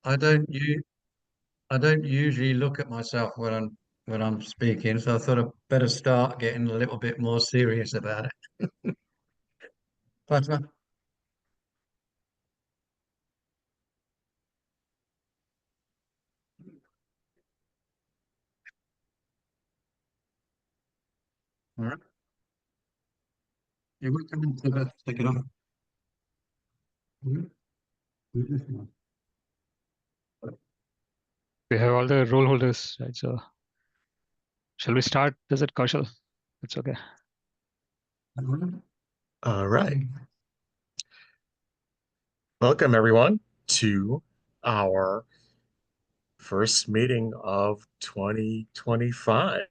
I don't u I don't usually look at myself when I'm speaking, so I thought I'd better start getting a little bit more serious about it. But all right, you're welcome to take it off. Mhm. We have all the role holders, right? So shall we start? Is it Kaushal? It's okay. All right. Welcome, everyone, to our first meeting of 2025.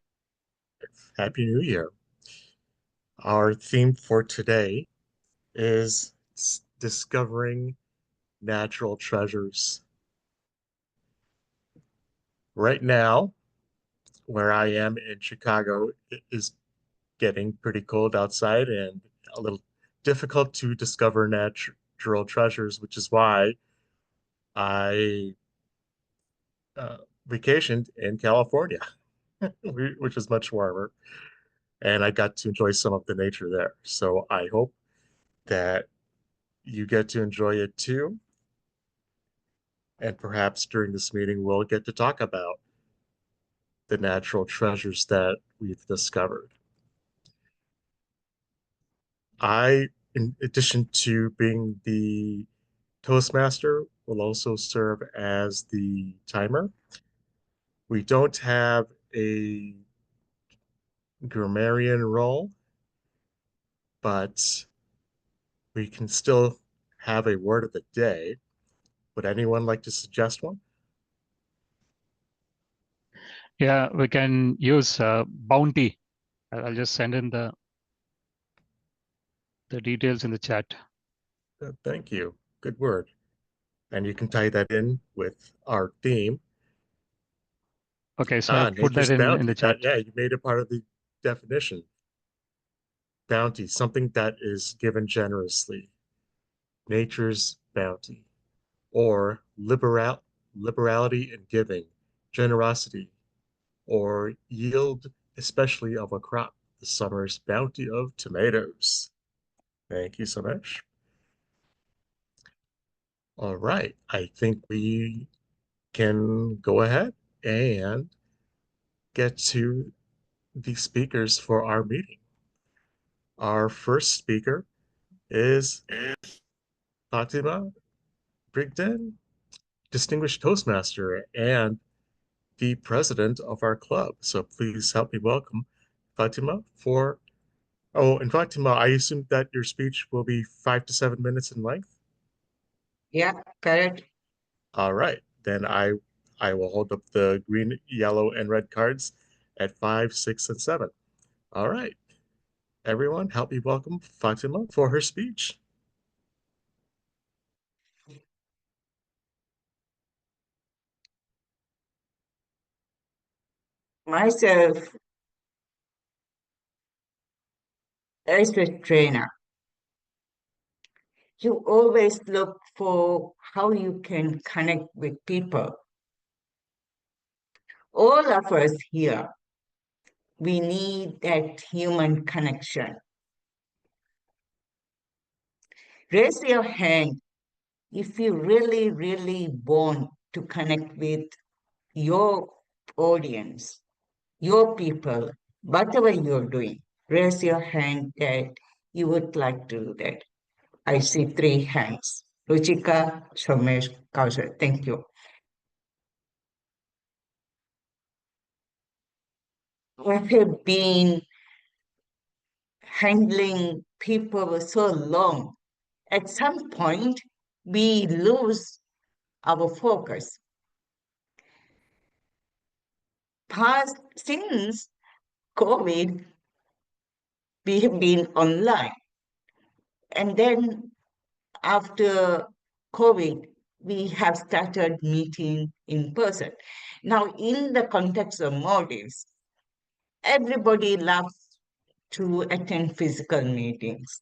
Happy New Year. Our theme for today is discovering natural treasures. Right now, where I am in Chicago, it is getting pretty cold outside and a little difficult to discover natural treasures, which is why I uh, vacationed in California, which is much warmer, and I got to enjoy some of the nature there. So I hope that you get to enjoy it too. And perhaps during this meeting, we'll get to talk about the natural treasures that we've discovered. In addition to being the Toastmaster, will also serve as the timer. We don't have a grammarian role, but we can still have a word of the day. Would anyone like to suggest one? Yeah, we can use bounty. I'll just send in the details in the chat. Thank you. Good word. And you can tie that in with our theme. Okay, so I've put that Nature's in the bounty. chat. Yeah, you made it part of the definition. Bounty, something that is given generously. Nature's bounty. Or liberality in giving, generosity, or yield, especially of a crop, the summer's bounty of tomatoes. Thank you so much. All right, I think we can go ahead and get to the speakers for our meeting. Our first speaker is Fatima Brigden, Distinguished Toastmaster and the president of our club. So please help me welcome Fatima for, oh, and Fatima, I assume that your speech will be 5 to 7 minutes in length. Yeah, correct. All right, then I will hold up the green, yellow, and red cards at 5, 6, and 7. All right, everyone, help me welcome Fatima for her speech. Myself as a trainer, you always look for how you can connect with people. All of us here, we need that human connection. Raise your hand if you really, really want to connect with your audience, your people, whatever you're doing. Raise your hand that you would like to do that. I see 3 hands. Ruchika, Somesh, Kaushal. Thank you. I have been handling people for so long. At some point, we lose our focus. Past since COVID, we have been online. And then after COVID, we have started meeting in person. Now, in the context of motives, everybody loves to attend physical meetings.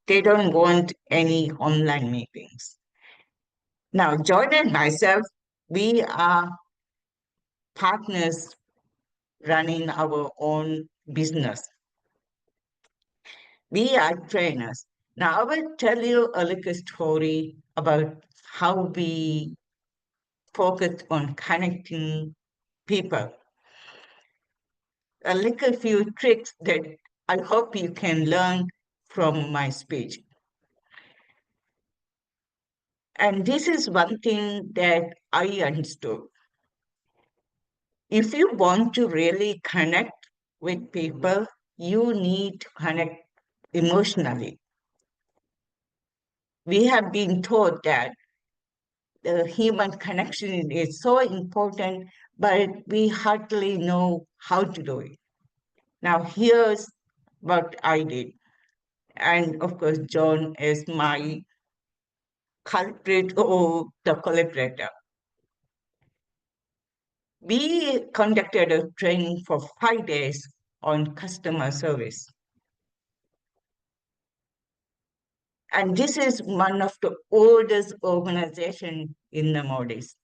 They don't want any online meetings. Now, John and myself, we are partners running our own business. We are trainers. Now, I will tell you a little story about how we focus on connecting people. A little few tricks that I hope you can learn from my speech. And this is one thing that I understood. If you want to really connect with people, you need to connect emotionally. We have been taught that the human connection is so important, but we hardly know how to do it. Now, here's what I did. And of course, John is my culprit or the collaborator. We conducted a training for 5 days on customer service. And this is one of the oldest organizations in the Maldives,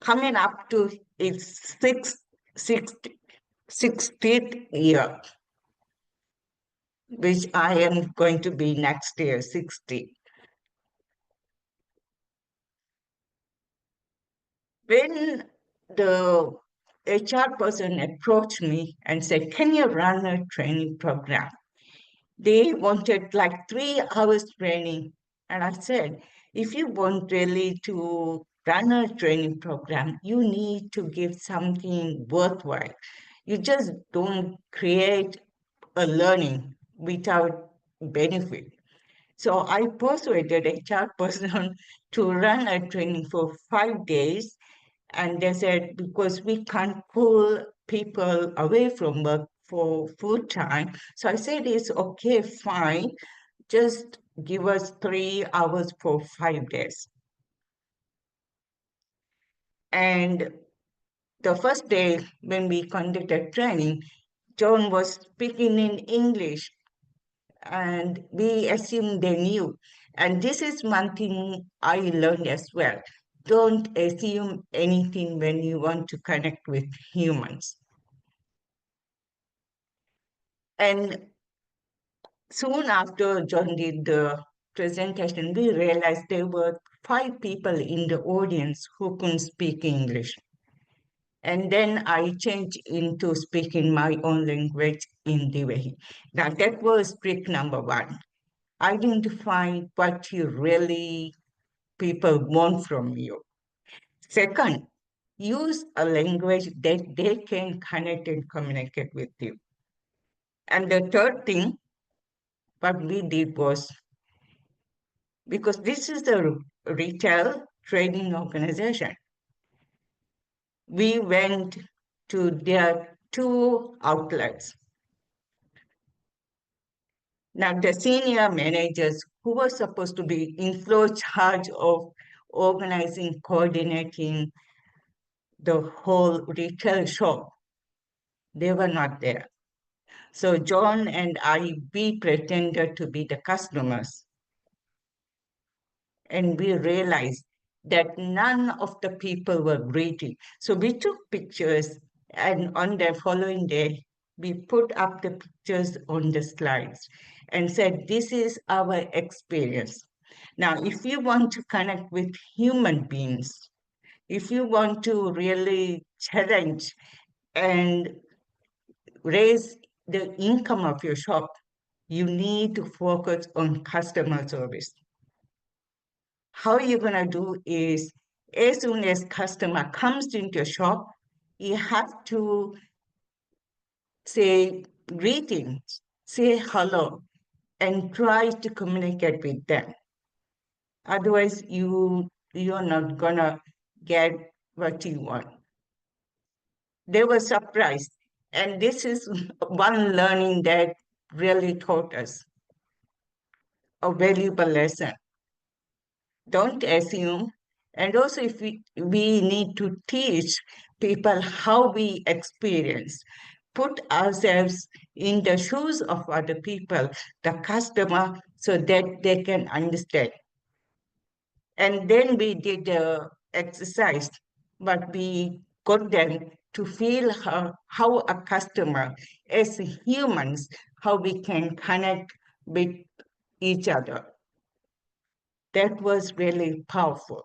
coming up to its 60th year, which I am going to be next year, 60. When the HR person approached me and said, "Can you run a training program?" They wanted like 3 hours training. And I said, if you want really to run a training program, you need to give something worthwhile. You just don't create a learning without benefit. So I persuaded a HR person to run a training for 5 days. And they said, because we can't pull people away from work for full time. So I said, it's okay, fine. Just give us 3 hours for 5 days. And the first day when we conducted training, John was speaking in English and we assumed they knew. And this is one thing I learned as well. Don't assume anything when you want to connect with humans. And soon after John did the presentation, we realized there were 5 people in the audience who couldn't speak English. And then I changed into speaking my own language in Divehi. Now that was trick number 1. Identify what you really people want from you. Second, use a language that they can connect and communicate with you. And the third thing, what we did was, because this is a retail trading organization, we went to their 2 outlets. Now, the senior managers who were supposed to be in flow charge of organizing, coordinating the whole retail shop, they were not there. So John and I, we pretended to be the customers. And we realized that none of the people were greeting. So we took pictures, and on the following day, we put up the pictures on the slides and said, this is our experience. Now, if you want to connect with human beings, if you want to really challenge and raise the income of your shop, you need to focus on customer service. How you're going to do is, as soon as customer comes into your shop, you have to say greetings, say hello, and try to communicate with them. Otherwise, you're not going to get what you want. They were surprised. And this is one learning that really taught us a valuable lesson. Don't assume. And also, if we need to teach people how we experience, put ourselves in the shoes of other people, the customer, so that they can understand. And then we did the exercise, but we got them to feel how a customer, as humans, how we can connect with each other. That was really powerful.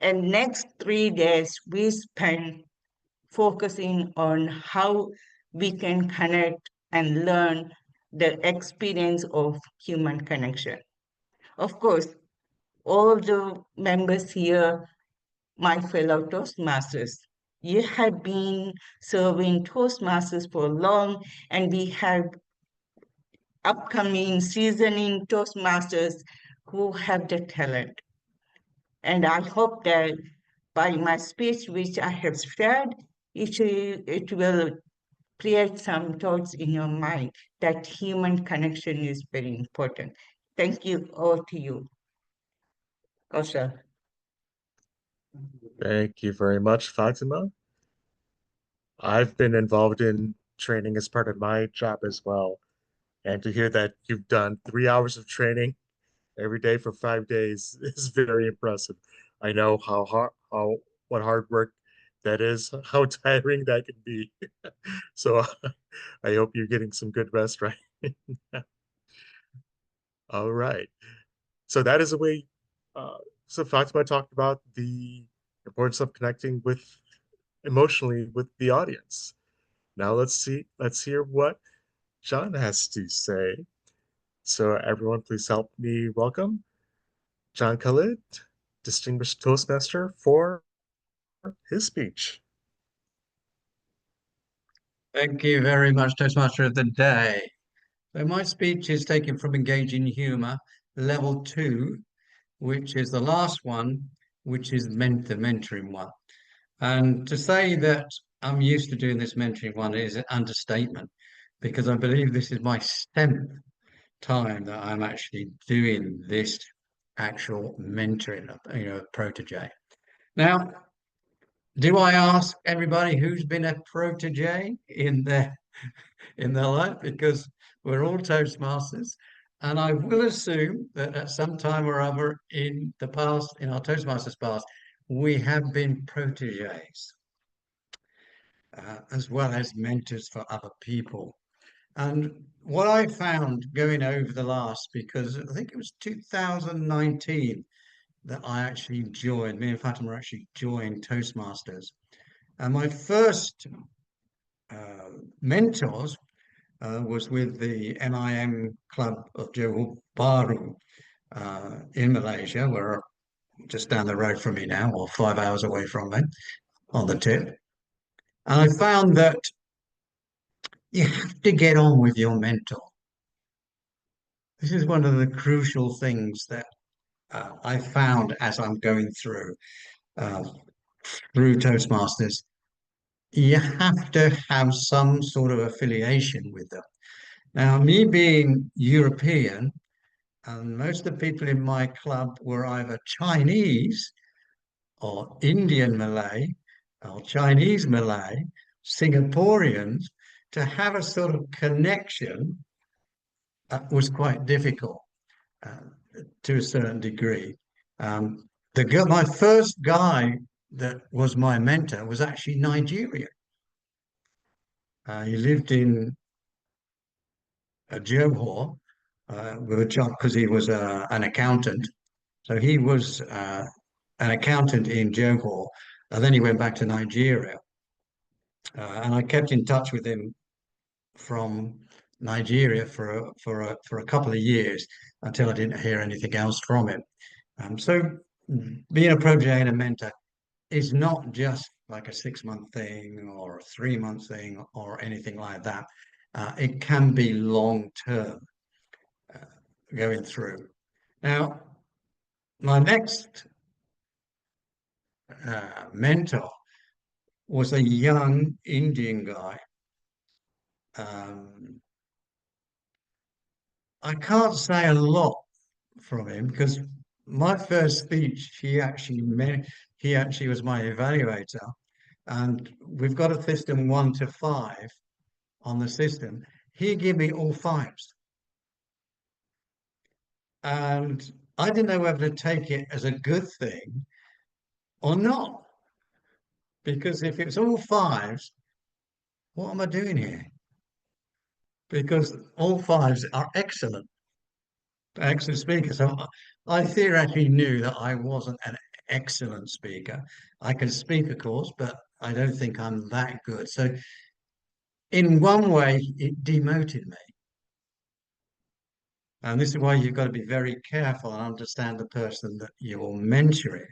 And next 3 days, we spent focusing on how we can connect and learn the experience of human connection. Of course, all the members here, my fellow Toastmasters, you have been serving Toastmasters for long, and we have upcoming seasoning Toastmasters who have the talent. And I hope that by my speech, which I have shared, it will create some thoughts in your mind that human connection is very important. Thank you all to you. Kausha. Thank you very much, Fatima. I've been involved in training as part of my job as well. And to hear that you've done 3 hours of training every day for 5 days is very impressive. I know what hard work that is, how tiring that can be. So I hope you're getting some good rest right. All right. So that is a way. Uh, so Fatima talked about the importance of connecting with emotionally with the audience. Now let's hear what John has to say. So everyone, please help me welcome John Khalid, Distinguished Toastmaster, for his speech. Thank you very much, Toastmaster of the Day. So my speech is taken from Engaging Humour, Level 2, which is the last one, which is the mentoring one. And to say that I'm used to doing this mentoring one is an understatement, because I believe this is my 10th time that I'm actually doing this actual mentoring of, protege. Now, do I ask everybody who's been a protege in their life? Because we're all Toastmasters, and I will assume that at some time or other in the past, in our Toastmasters past, we have been proteges, as well as mentors for other people. And what I found going over the last, because I think it was 2019 that I actually joined, me and Fatima actually joined Toastmasters. And my first mentors was with the MIM Club of Johor Bahru in Malaysia, where just down the road from me now, or 5 hours away from me on the tip. And I found that you have to get on with your mentor. This is one of the crucial things that I found as I'm going uh, through Toastmasters. You have to have some sort of affiliation with them. Now, me being European, and most of the people in my club were either Chinese or Indian Malay or Chinese Malay, Singaporeans, to have a sort of connection was quite difficult uh, to a certain degree. Um, my first guy that was my mentor was actually Nigerian. He lived in Johor with a job because he was an accountant. So he was an accountant in Johor, and then he went back to Nigeria. And I kept in touch with him from Nigeria for a couple of years until I didn't hear anything else from him. So being a protege and a mentor is not just like a 6 month thing or a 3 month thing or anything like that. It can be long term going through. Now, my next mentor was a young Indian guy. Um, I can't say a lot from him because my first speech, he actually was my evaluator, and we've got a system 1 to 5 on the system. He gave me all fives, and I didn't know whether to take it as a good thing or not. Because if it's all fives, what am I doing here? Because all fives are excellent speakers. So I theoretically knew that I wasn't an excellent speaker. I can speak, of course, but I don't think I'm that good. So in one way, it demoted me. And this is why you've got to be very careful and understand the person that you're mentoring,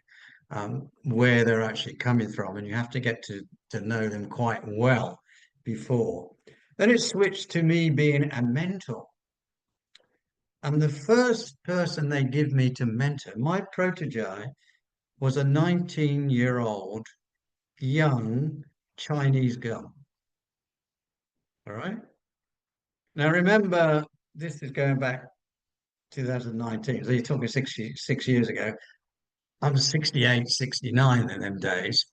where they're actually coming from. And you have to get to know them quite well before. Then it switched to me being a mentor. And the first person they give me to mentor, my protege was a 19-year-old young Chinese girl. All right. Now remember, this is going back 2019. So you're talking 6 years ago. I'm 68, 69 in them days,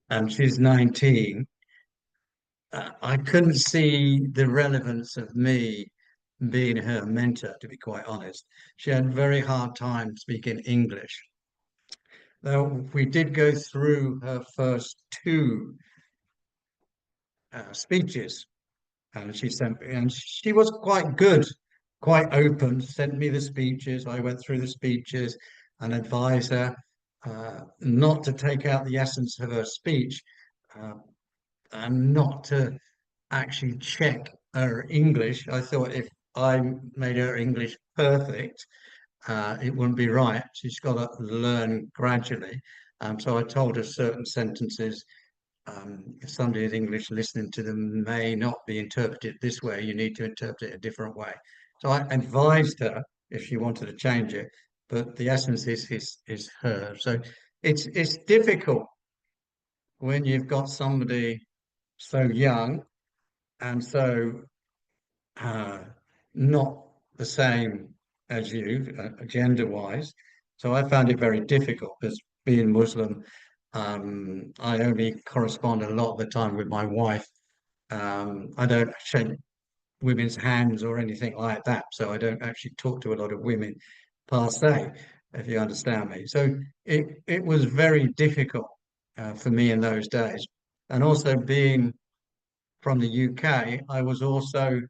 and she's 19. I couldn't see the relevance of me being her mentor, to be quite honest. She had a very hard time speaking English. Though we did go through her first two speeches, and she was quite good, quite open, sent me the speeches. I went through the speeches and advised her not to take out the essence of her speech, uh, and not to actually check her English. I thought if I made her English perfect, it wouldn't be right. She's got to learn gradually. So I told her certain sentences, if somebody's English listening to them may not be interpreted this way, you need to interpret it a different way. So I advised her if she wanted to change it, but the essence is her. So it's difficult when you've got somebody so young and so uh, not the same as you, gender-wise. So I found it very difficult because being Muslim, I only correspond a lot of the time with my wife. I don't shake women's hands or anything like that. So I don't actually talk to a lot of women per se, if you understand me. So it was very difficult for me in those days. And also being from the UK, I was also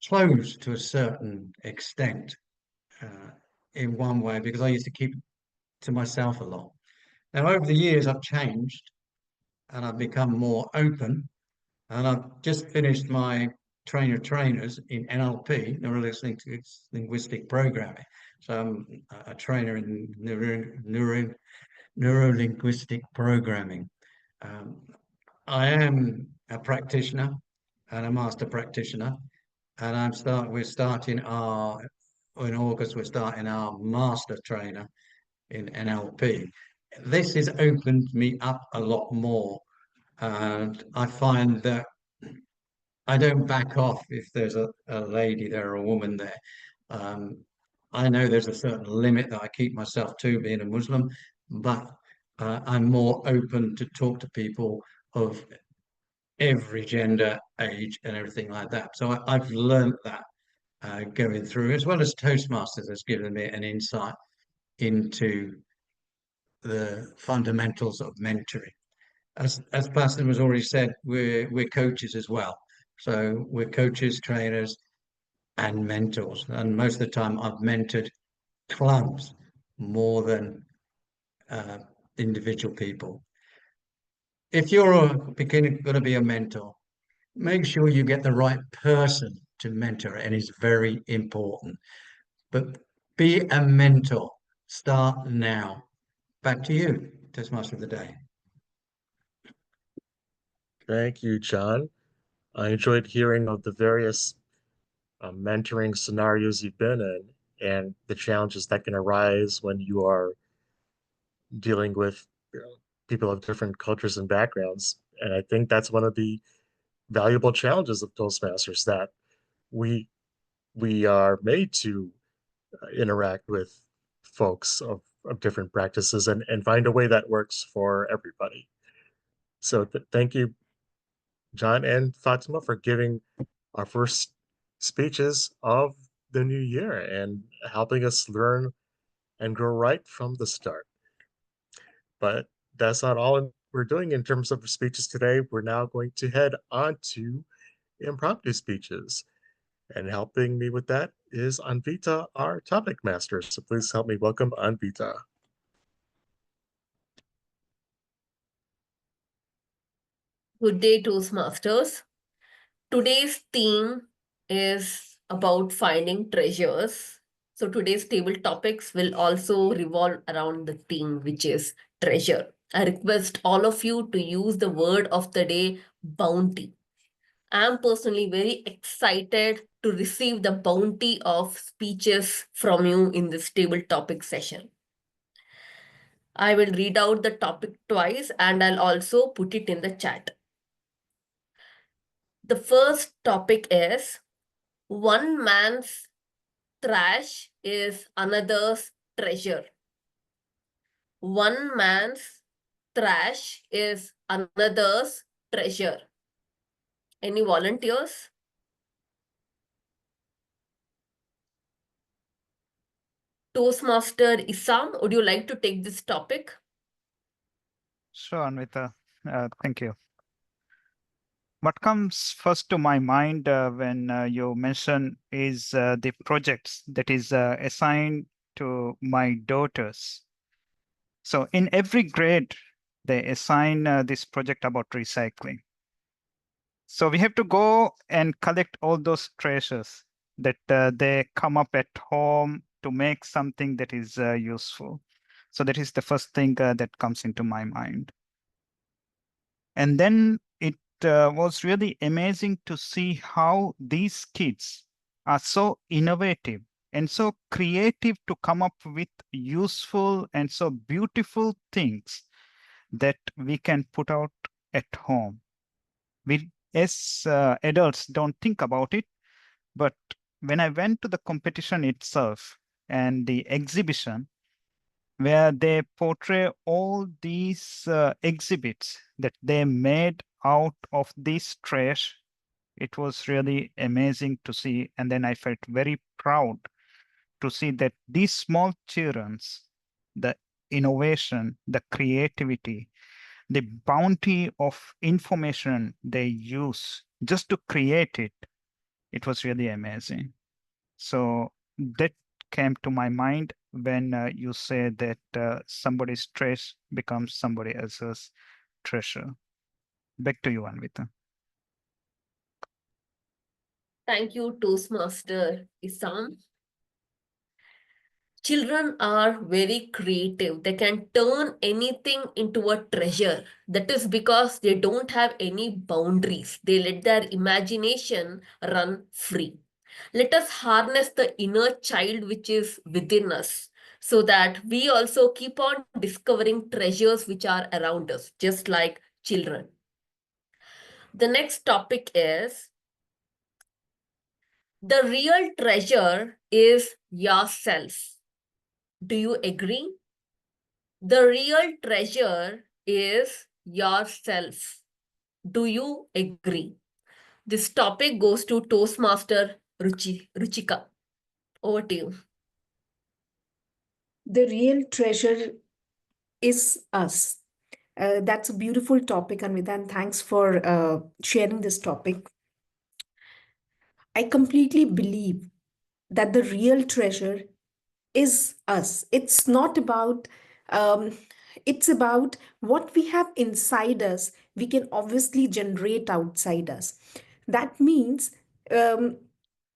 closed to a certain extent, uh, in one way because I used to keep to myself a lot. Now, over the years, I've changed and I've become more open. And I've just finished my trainer trainers in NLP, neuro-linguistic programming. So I'm a trainer in neuro-linguistic programming. Um, I am a practitioner and a master practitioner, and we're starting in August, we're starting our master trainer in NLP. This has opened me up a lot more, and I find that I don't back off if there's a lady there or a woman there. Um, I know there's a certain limit that I keep myself to being a Muslim, but I'm more open to talk to people of every gender, age, and everything like that. So I've learned that going through, as well as Toastmasters has given me an insight into the fundamentals of mentoring. As Pastor has already said, we're coaches as well. So we're coaches, trainers, and mentors. And most of the time, I've mentored clubs more than uh, individual people. If you're going to be a mentor, make sure you get the right person to mentor, and it's very important. But be a mentor. Start now. Back to you, Toastmaster of the Day. Thank you, John. I enjoyed hearing of the various mentoring scenarios you've been in and the challenges that can arise when you are dealing with, people of different cultures and backgrounds. And I think that's one of the valuable challenges of Toastmasters, that we we are made to interact with folks of different practices and find a way that works for everybody. So thank you, John and Fatima, for giving our first speeches of the new year and helping us learn and grow right from the start. But that's not all we're doing in terms of speeches today. We're now going to head on to impromptu speeches. And helping me with that is Anvita, our topic master. So please help me welcome Anvita. Good day, Toastmasters. Today's theme is about finding treasures. So today's table topics will also revolve around the theme, which is treasure. I request all of you to use the word of the day, bounty. I am personally very excited to receive the bounty of speeches from you in this table topic session. I will read out the topic twice and I'll also put it in the chat. The first topic is one man's trash is another's treasure. One man's trash is another's treasure. Any volunteers? Toastmaster Isam, would you like to take this topic? Sure, Anvita. Thank you. What comes first to my mind when you mention is the projects that is assigned to my daughters. So in every grade, they assign this project about recycling. So we have to go and collect all those treasures that they come up at home to make something that is useful. So that is the first thing that comes into my mind. And then it was really amazing to see how these kids are so innovative and so creative to come up with useful and so beautiful things that we can put out at home. We, as adults, don't think about it, but when I went to the competition itself and the exhibition, where they portray all these exhibits that they made out of this trash. It was really amazing to see. And then I felt very proud to see that these small children's, the innovation, the creativity, the bounty of information they use just to create it, it was really amazing. So that came to my mind when you say that somebody's trash becomes somebody else's treasure. Back to you, Anvita. Thank you, Toastmaster Isam. Children are very creative. They can turn anything into a treasure. That is because they don't have any boundaries. They let their imagination run free. Let us harness the inner child which is within us so that we also keep on discovering treasures which are around us, just like children. The next topic is the real treasure is yourself. Do you agree? The real treasure is yourself. Do you agree? This topic goes to Toastmaster Ruchika. Over to you. The real treasure is us. That's a beautiful topic, Anvita, and thanks for sharing this topic. I completely believe that the real treasure is us. It's not about, it's about what we have inside us, we can obviously generate outside us. That means um,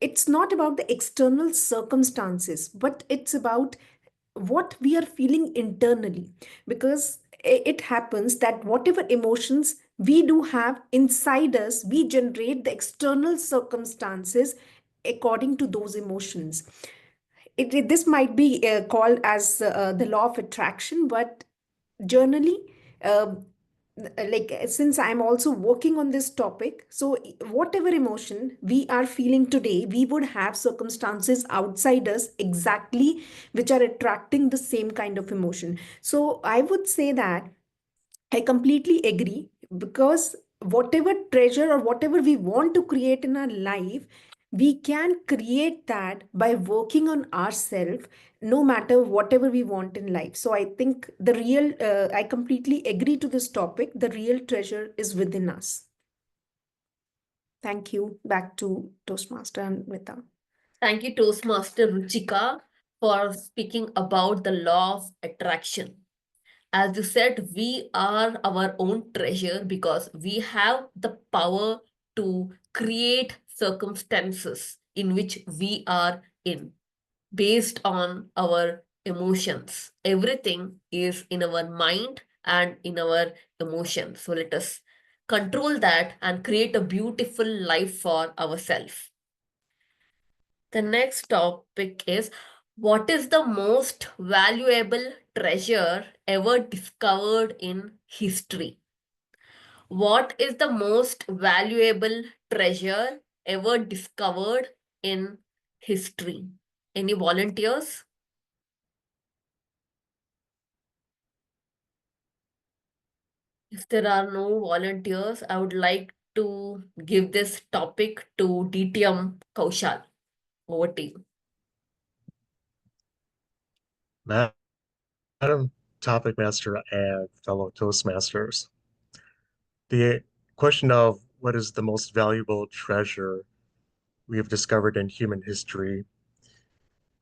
it's not about the external circumstances, but it's about what we are feeling internally. Because it happens that whatever emotions we do have inside us, we generate the external circumstances according to those emotions. This might be called as the law of attraction, but generally, since I'm also working on this topic, so whatever emotion we are feeling today, we would have circumstances outside us exactly which are attracting the same kind of emotion. So I would say that I completely agree, because whatever treasure or whatever we want to create in our life, We can create that by working on ourselves, no matter whatever we want in life. So I think I completely agree to this topic. The real treasure is within us. Thank you. Back to Toastmaster and Vita. Thank you, Toastmaster Ruchika, for speaking about the law of attraction. As you said, we are our own treasure because we have the power to create circumstances in which we are in based on our emotions. Everything is in our mind and in our emotions. So let us control that and create a beautiful life for ourselves. The next topic is, what is the most valuable treasure ever discovered in history? What is the most valuable treasure ever discovered in history? Any volunteers? If there are no volunteers, I would like to give this topic to DTM Kaushal. Over to you. Madam Topic Master and fellow Toastmasters, the question of what is the most valuable treasure we have discovered in human history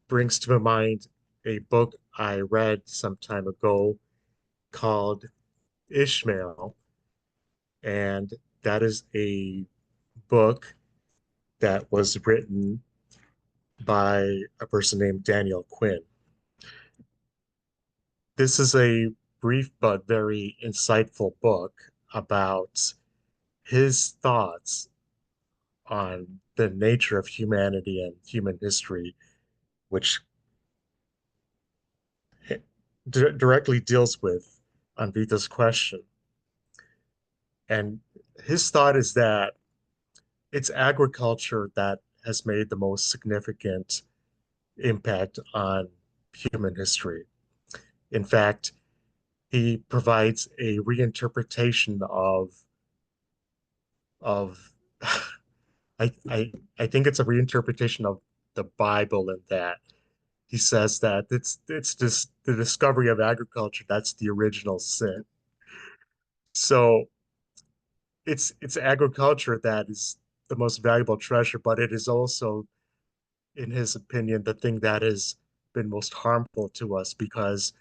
brings to my mind a book I read some time ago called Ishmael. And that is a book that was written by a person named Daniel Quinn. This is a brief but very insightful book about his thoughts on the nature of humanity and human history, which directly deals with Anvita's question. And his thought is that it's agriculture that has made the most significant impact on human history. In fact, he provides a reinterpretation of I think it's a reinterpretation of the Bible in that he says that it's just the discovery of agriculture that's the original sin. So it's agriculture that is the most valuable treasure, but it is also, in his opinion, the thing that has been most harmful to us because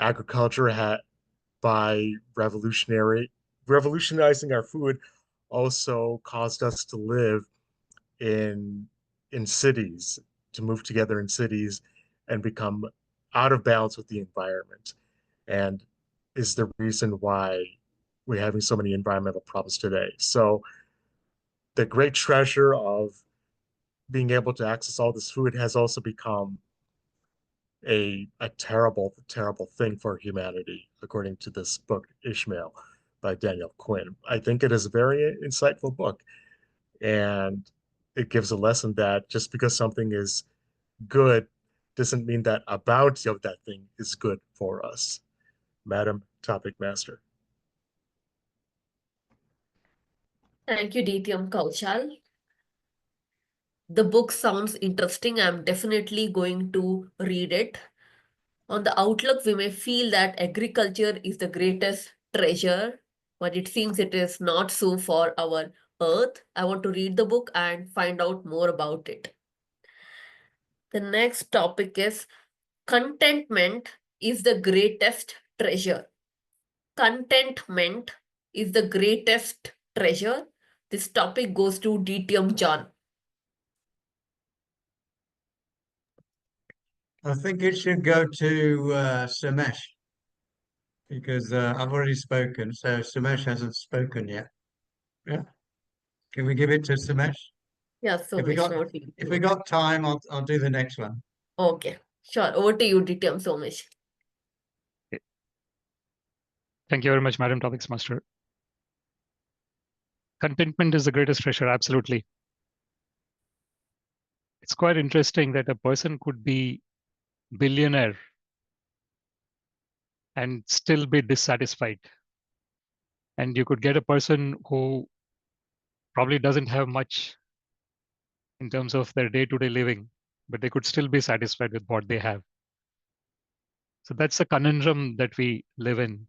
agriculture had by revolutionizing our food also caused us to live in cities, to move together in cities and become out of balance with the environment, and is the reason why we're having so many environmental problems today. So the great treasure of being able to access all this food has also become a terrible, terrible thing for humanity, according to this book, Ishmael, by Daniel Quinn. I think it is a very insightful book, and it gives a lesson that just because something is good doesn't mean that a bounty of that thing is good for us. Madam Topic Master. Thank you, DTM Kaushal. The book sounds interesting. I'm definitely going to read it. On the outlook, we may feel that agriculture is the greatest treasure, but it seems it is not so for our earth. I want to read the book and find out more about it. The next topic is, contentment is the greatest treasure. Contentment is the greatest treasure. This topic goes to DTM John. I think it should go to Samesh because I've already spoken, so Samesh hasn't spoken yet. Yeah, can we give it to Samesh? Yeah, so If we got over to you. if we got time, I'll do the next one. Okay, sure. Over to you, DTM Somesh. Thank you very much, Madam Topics Master. Contentment is the greatest treasure, absolutely. It's quite interesting that a person could be billionaire and still be dissatisfied. And you could get a person who probably doesn't have much in terms of their day-to-day living, but they could still be satisfied with what they have. So that's a conundrum that we live in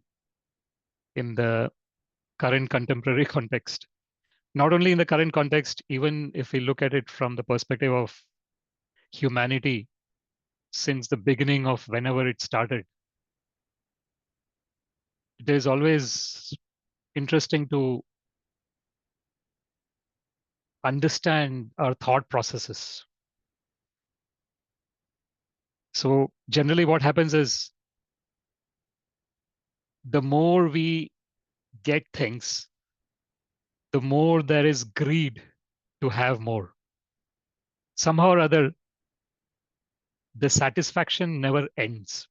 the current contemporary context. Not only in the current context, even if we look at it from the perspective of humanity since the beginning of whenever it started, it is always interesting to understand our thought processes. So generally what happens is the more we get things, the more there is greed to have more. Somehow or other, the satisfaction never ends.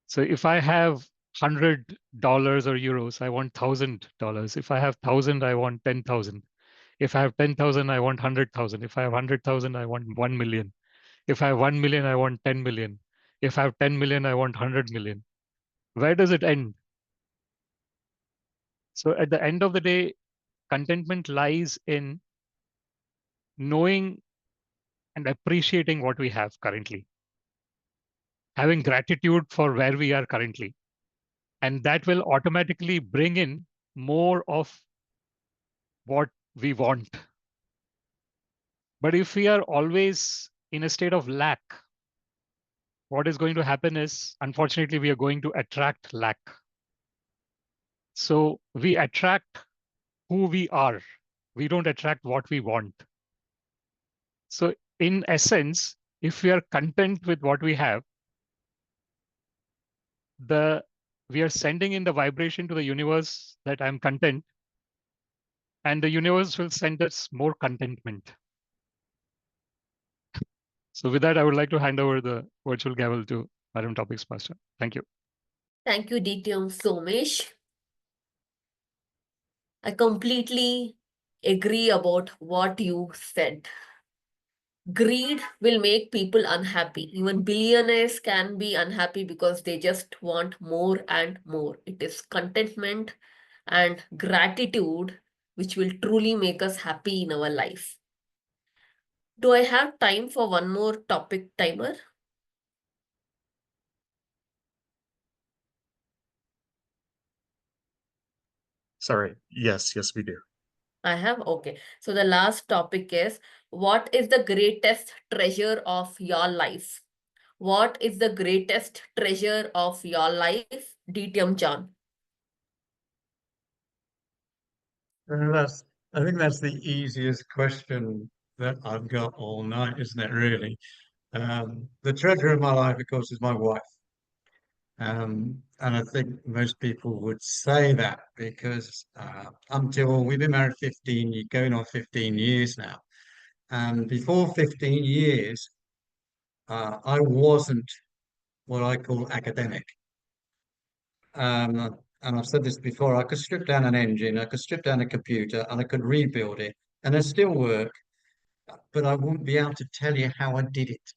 So if I have $100 or euros, I want $1,000. If I have 1,000, I want 10,000. If I have 10,000, I want 100,000. If I have 100,000, I want 1 million. If I have 1 million, I want 10 million. If I have 10 million, I want 100 million. Where does it end? So at the end of the day, contentment lies in knowing and appreciating what we have currently, having gratitude for where we are currently. And that will automatically bring in more of what we want. But if we are always in a state of lack, what is going to happen is, unfortunately, we are going to attract lack. So we attract who we are. We don't attract what we want. So in essence, if we are content with what we have, we are sending in the vibration to the universe that I'm content, and the universe will send us more contentment. So with that, I would like to hand over the virtual gavel to Madam Topics Master. Thank you. Thank you, DTM Somesh. I completely agree about what you said. Greed will make people unhappy. Even billionaires can be unhappy because they just want more and more. It is contentment and gratitude which will truly make us happy in our life. Do I have time for one more topic timer? Sorry. Yes, we do. I have? Okay. So the last topic is, what is the greatest treasure of your life? What is the greatest treasure of your life? DTM John. I think that's the easiest question that I've got all night, isn't it, really? The treasure of my life, of course, is my wife. And I think most people would say that because we've been married going on 15 years now. And before 15 years, I wasn't what I call academic. And I've said this before, I could strip down an engine, I could strip down a computer, and I could rebuild it, and it still work, but I wouldn't be able to tell you how I did it.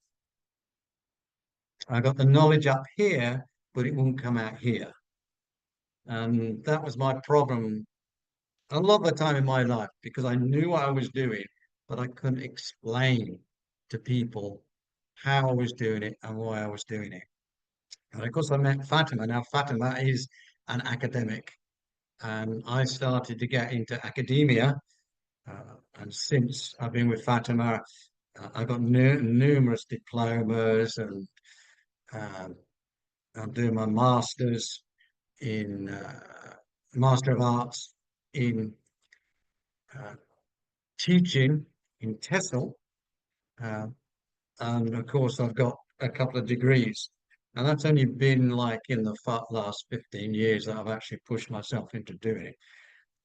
I got the knowledge up here, but it wouldn't come out here. And that was my problem a lot of the time in my life because I knew what I was doing, but I couldn't explain to people how I was doing it and why I was doing it. And of course, I met Fatima. Now, Fatima is an academic, and I started to get into academia. And since I've been with Fatima, I got numerous diplomas, and um, I'm doing my master's in Master of Arts in uh, teaching in TESOL. Uh, and of course, I've got a couple of degrees. And that's only been like in the last 15 years that I've actually pushed myself into doing it.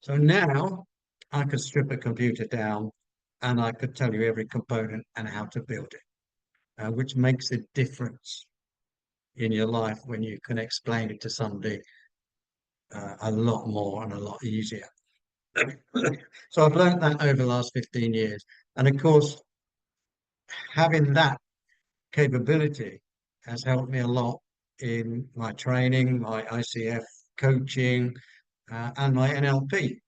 So now I could strip a computer down and I could tell you every component and how to build it, which makes a difference in your life when you can explain it to somebody a lot more and a lot easier. So I've learned that over the last 15 years. And of course, having that capability has helped me a lot in my training, my ICF coaching, and my NLP.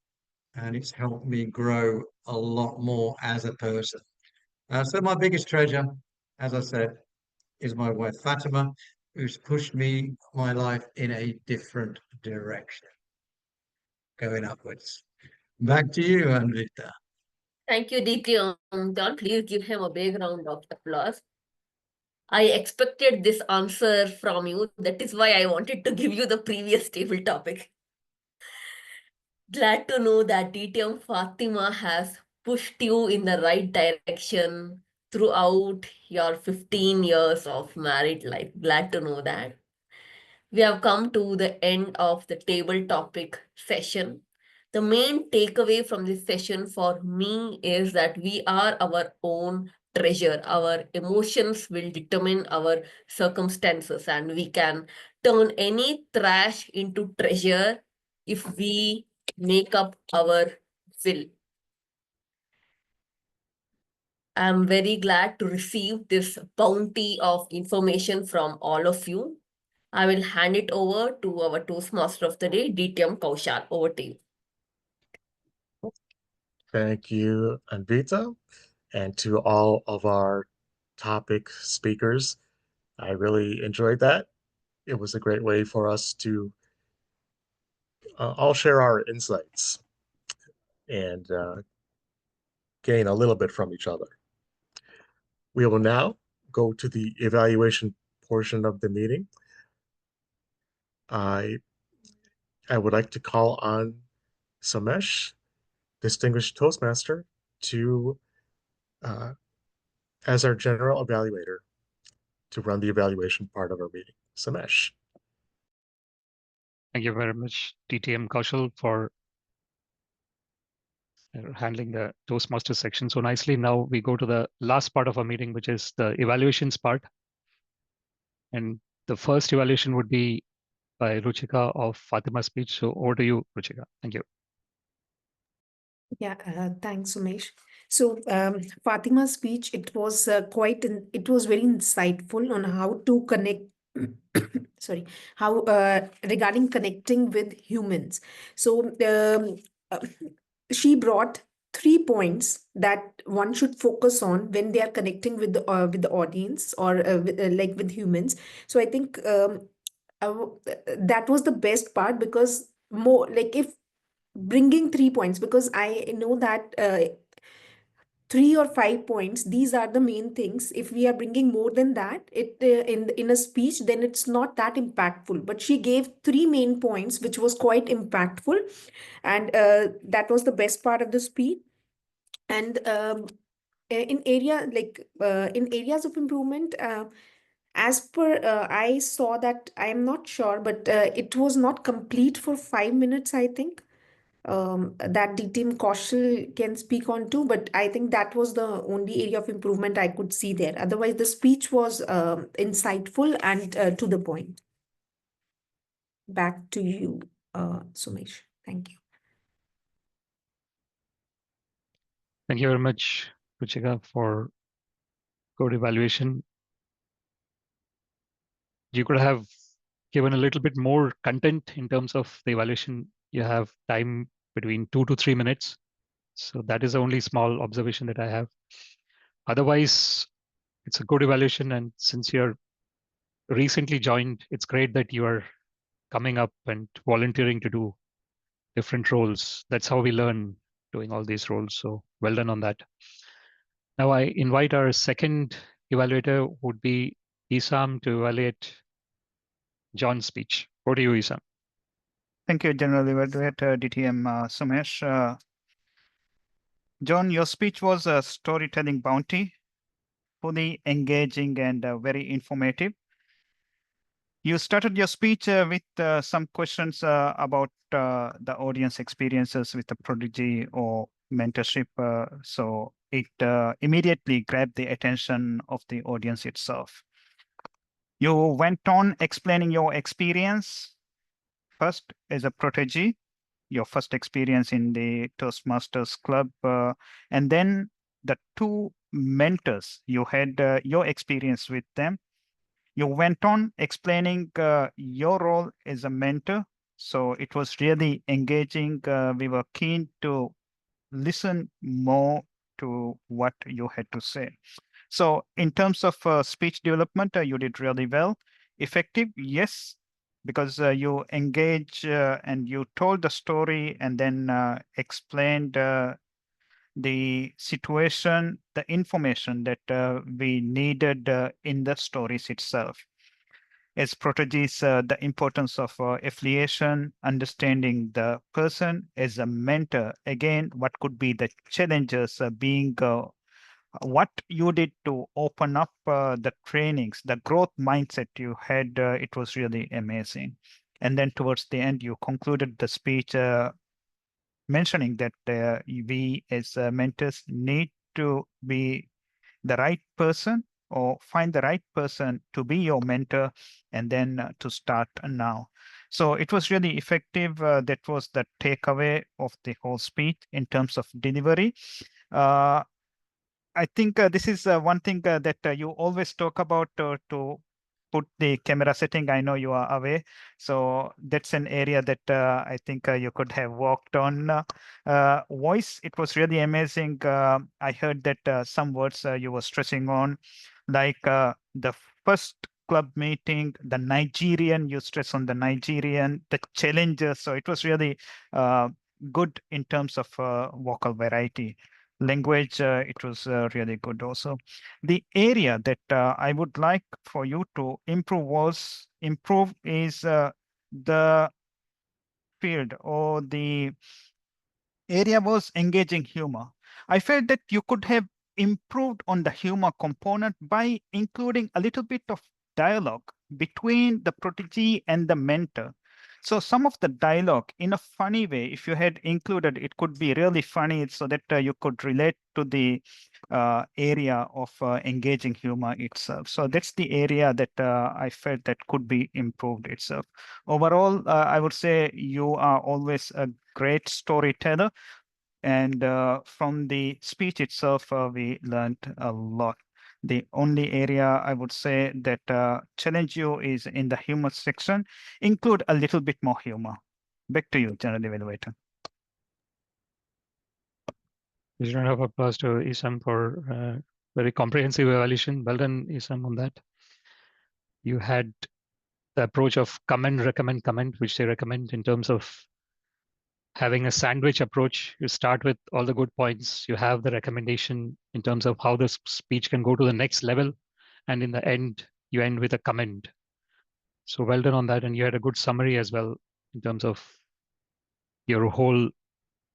and it's helped me grow a lot more as a person. So my biggest treasure, as I said, is my wife Fatima, who's pushed my life in a different direction, going upwards. Back to you, Anvita. Thank you, DT. John, please give him a big round of applause. I expected this answer from you. That is why I wanted to give you the previous table topic. Glad to know that DTM Fatima has pushed you in the right direction throughout your 15 years of married life. Glad to know that. We have come to the end of the table topic session. The main takeaway from this session for me is that we are our own treasure. Our emotions will determine our circumstances, and we can turn any trash into treasure if we make up our will. I'm very glad to receive this bounty of information from all of you. I will hand it over to our Toastmaster of the day, DTM Kaushal. Over to you. Thank you, Anvita, and to all of our topic speakers. I really enjoyed that. It was a great way for us to all share our insights and gain a little bit from each other. We will now go to the evaluation portion of the meeting. I would like to call on Samesh, Distinguished Toastmaster, to as our general evaluator to run the evaluation part of our meeting. Samesh. Thank you very much, DTM Kaushal, for handling the Toastmasters section so nicely. Now we go to the last part of our meeting, which is the evaluations part. And the first evaluation would be by Ruchika of Fatima's speech. So over to you, Ruchika. Thank you. Yeah, thanks, Sumesh. So, Fatima's speech, it was it was very insightful on how to connect, sorry, how regarding connecting with humans. So, uh, she brought 3 points that one should focus on when they are connecting with the audience or like with humans. So, I think that was the best part, because more like if bringing 3 points, because I know that 3 or 5 points, these are the main things. If we are bringing more than that in a speech, then it's not that impactful. But she gave 3 main points, which was quite impactful, and that was the best part of the speech. And in areas of improvement, as per I saw that, I am not sure, but it was not complete for 5 minutes, I think. That the team Kaushal can speak on too, but I think that was the only area of improvement I could see there. Otherwise, the speech was insightful and to the point. Back to you, Sumesh. Thank you. Thank you very much, Ruchika, for good evaluation. You could have given a little bit more content in terms of the evaluation. You have time between 2 to 3 minutes. So that is the only small observation that I have. Otherwise, it's a good evaluation. And since you're recently joined, it's great that you are coming up and volunteering to do different roles. That's how we learn, doing all these roles. So well done on that. Now I invite our second evaluator, would be Isam, to evaluate John's speech. Over to you, Isam. Thank you, General Evaluator DTM Sumesh. John, your speech was a storytelling bounty, fully engaging and very informative. You started your speech with some questions about the audience experiences with the prodigy or mentorship. So it immediately grabbed the attention of the audience itself. You went on explaining your experience first as a protege, your first experience in the Toastmasters Club, and then the 2 mentors. You had your experience with them. You went on explaining your role as a mentor So it was really engaging. We were keen to listen more to what you had to say. So in terms of speech development, you did really well. Effective, yes, because you engage and you told the story and then explained the situation, the information that we needed in the stories itself. As proteges, the importance of affiliation, understanding the person as a mentor. Again, what could be the challenges being what you did to open up the trainings, the growth mindset you had, it was really amazing. And then towards the end, you concluded the speech mentioning that we as mentors need to be the right person or find the right person to be your mentor and then to start now. So it was really effective. That was the takeaway of the whole speech in terms of delivery. I think this is one thing that you always talk about to put the camera setting. I know you are away. So that's an area that I think you could have worked on. Voice, it was really amazing. I heard that some words you were stressing on, like the first club meeting, the Nigerian, you stress on the Nigerian, the challenges. So it was really good in terms of vocal variety. Language, it was really good also. The area that I would like for you to improve is the field or the area was engaging humor. I felt that you could have improved on the humor component by including a little bit of dialogue between the protege and the mentor. So some of the dialogue in a funny way, if you had included, it could be really funny so that you could relate to the area of engaging humor itself. So that's the area that I felt that could be improved itself. Overall, I would say you are always a great storyteller. And from the speech itself, we learned a lot. The only area I would say that challenge you is in the humor section. Include a little bit more humor. Back to you, General Evaluator. Huge round of applause to Isam for very comprehensive evaluation. Well done, Isam, on that. You had the approach of comment, recommend, comment, which they recommend in terms of having a sandwich approach. You start with all the good points. You have the recommendation in terms of how the speech can go to the next level. And in the end, you end with a comment. So well done on that. And you had a good summary as well in terms of your whole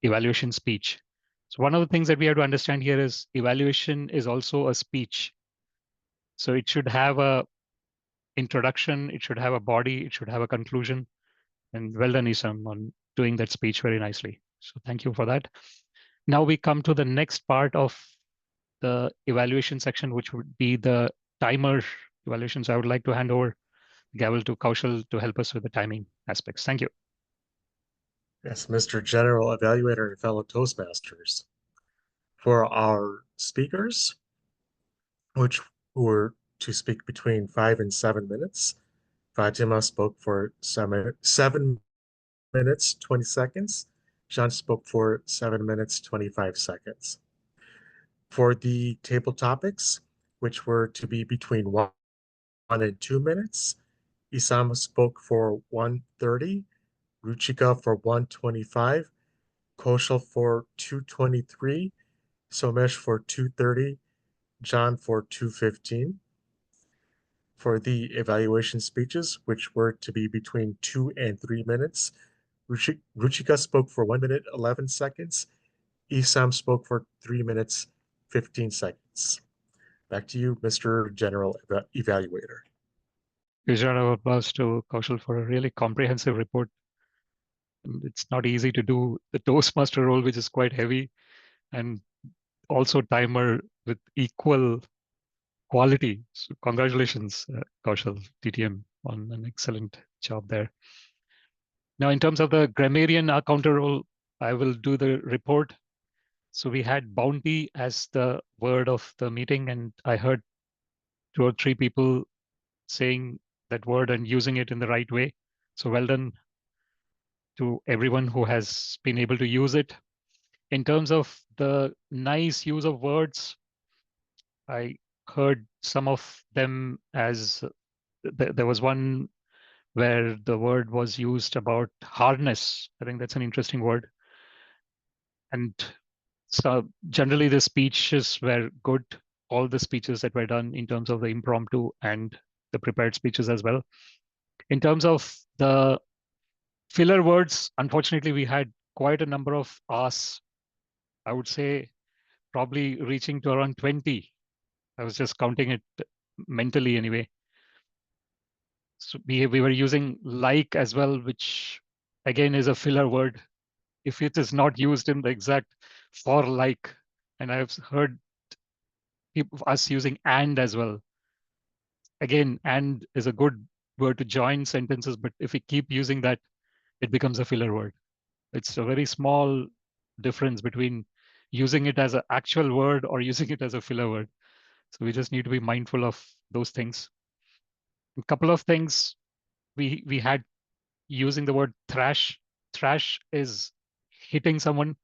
evaluation speech. So one of the things that we have to understand here is evaluation is also a speech. So it should have a introduction, it should have a body, it should have a conclusion. And well done, Isam, on doing that speech very nicely. So thank you for that. Now we come to the next part of the evaluation section, which would be the timer evaluation. So I would like to hand over the gavel to Kaushal to help us with the timing aspects. Thank you. Yes, Mr. General Evaluator and fellow Toastmasters. For our speakers, which were to speak between 5 and 7 minutes, Fatima spoke for 7 minutes, 20 seconds. Jean spoke for 7 minutes, 25 seconds. For the table topics, which were to be between 1 and 2 minutes, Isam spoke for 1:30, Ruchika for 1:25, Kaushal for 2:23, Somesh for 2:30, John for 2:15. For the evaluation speeches, which were to be between 2 and 3 minutes, Ruchika spoke for 1 minute, 11 seconds. Isam spoke for 3 minutes, 15 seconds. Back to you, Mr. General Evaluator. Huge round of applause to Kaushal for a really comprehensive report. And it's not easy to do the Toastmaster role, which is quite heavy, and also timer with equal quality. So congratulations, Kaushal, TTM, on an excellent job there. Now, in terms of the grammarian counter role, I will do the report. So we had bounty as the word of the meeting, and I heard 2 or 3 people saying that word and using it in the right way. So well done to everyone who has been able to use it. In terms of the nice use of words, I heard some of them as there was one where the word was used about harness. I think that's an interesting word. And so generally the speeches were good. All the speeches that were done in terms of the impromptu and the prepared speeches as well. In terms of the filler words, unfortunately, we had quite a number of asks. I would say probably reaching to around 20. I was just counting it mentally anyway. So we were using like as well, which again is a filler word. If it is not used in the exact for like, and I've heard us using and as well. Again, and is a good word to join sentences, but if we keep using that, it becomes a filler word. It's a very small difference between using it as an actual word or using it as a filler word. So we just need to be mindful of those things. A couple of things we had using the word thrash. Thrash is hitting someone.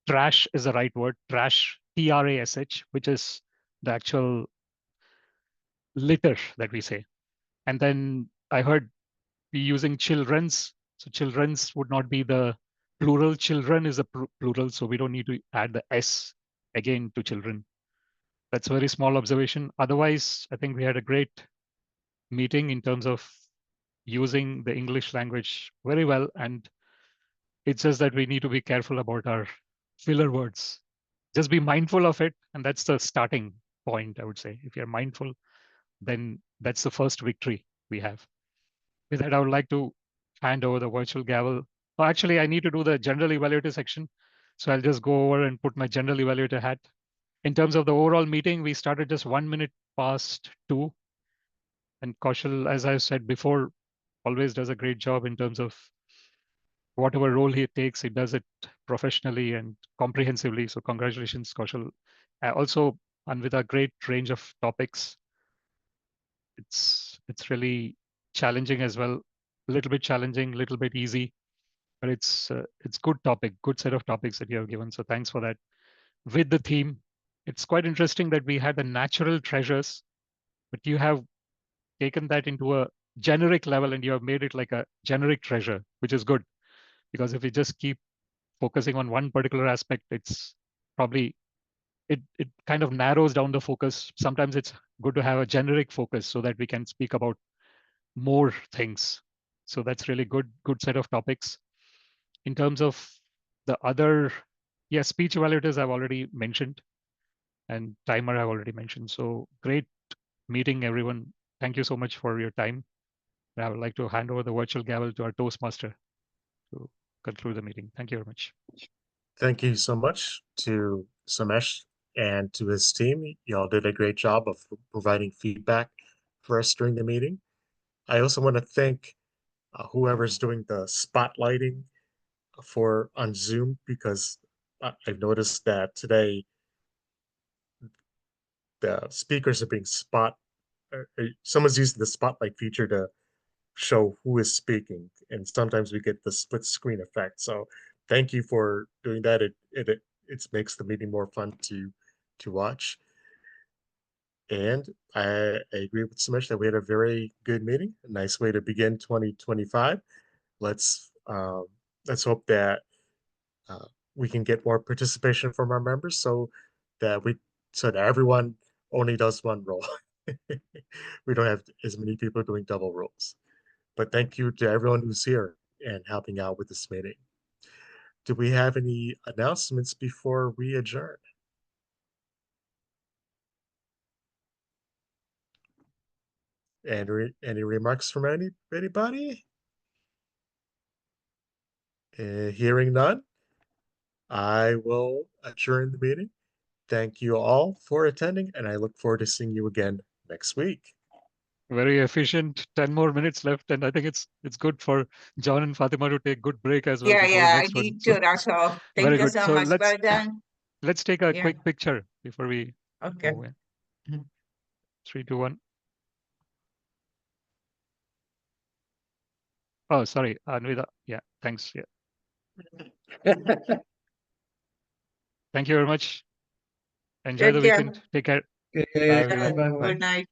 Trash is the right word. Trash, Trash, which is the actual litter that we say. And then I heard we using children's. So children's would not be the plural. Children is a plural, so we don't need to add the S again to children. That's a very small observation. Otherwise, I think we had a great meeting in terms of using the English language very well. And it's just that we need to be careful about our filler words. Just be mindful of it. And that's the starting point, I would say. If you're mindful, then that's the first victory we have. With that, I would like to hand over the virtual gavel. Oh, actually, I need to do the general evaluator section. So I'll just go over and put my general evaluator hat. In terms of the overall meeting, we started just 1 minute past 2. And Kaushal, as I said before, always does a great job in terms of whatever role he takes, he does it professionally and comprehensively. So congratulations, Kaushal. Also, and with a great range of topics, it's really challenging as well. A little bit challenging, a little bit easy, but it's good topic, good set of topics that you have given. So thanks for that. With the theme, it's quite interesting that we had the natural treasures, but you have taken that into a generic level and you have made it like a generic treasure, which is good. Because if we just keep focusing on one particular aspect, it's probably, it kind of narrows down the focus. Sometimes it's good to have a generic focus so that we can speak about more things. So that's really good set of topics. In terms of the other, speech evaluators I've already mentioned, and timer I've already mentioned. So great meeting, everyone. Thank you so much for your time. I would like to hand over the virtual gavel to our Toastmaster to conclude the meeting. Thank you very much. Thank you so much to Samesh and to his team. Y'all did a great job of providing feedback for us during the meeting. I also want to thank whoever's doing the spotlighting for on Zoom, because I've noticed that today the speakers are being someone's using the spotlight feature to show who is speaking, and sometimes we get the split screen effect. So thank you for doing that. It makes the meeting more fun to watch. And I agree with Sumesh that we had a very good meeting, a nice way to begin 2025. Let's hope that we can get more participation from our members so that everyone only does one role. We don't have as many people doing double roles. But thank you to everyone who's here and helping out with this meeting. Do we have any announcements before we adjourn? And any remarks from anybody? Hearing none, I will adjourn the meeting. Thank you all for attending, and I look forward to seeing you again next week. Very efficient. 10 more minutes left, and I think it's good for John and Fatima to take good break as well Yeah, before yeah, the I next one. need to rush off. Thank Very you good. so So much. Well done. let's take a Yeah. quick picture before we Okay. move in. Mhm. 3, 2, 1. Oh, sorry, Anvida. Yeah, thanks. Yeah. Thank you very much. Enjoy the Take care. weekend. Take care. Yeah, Bye, everyone. bye, bye. Good night.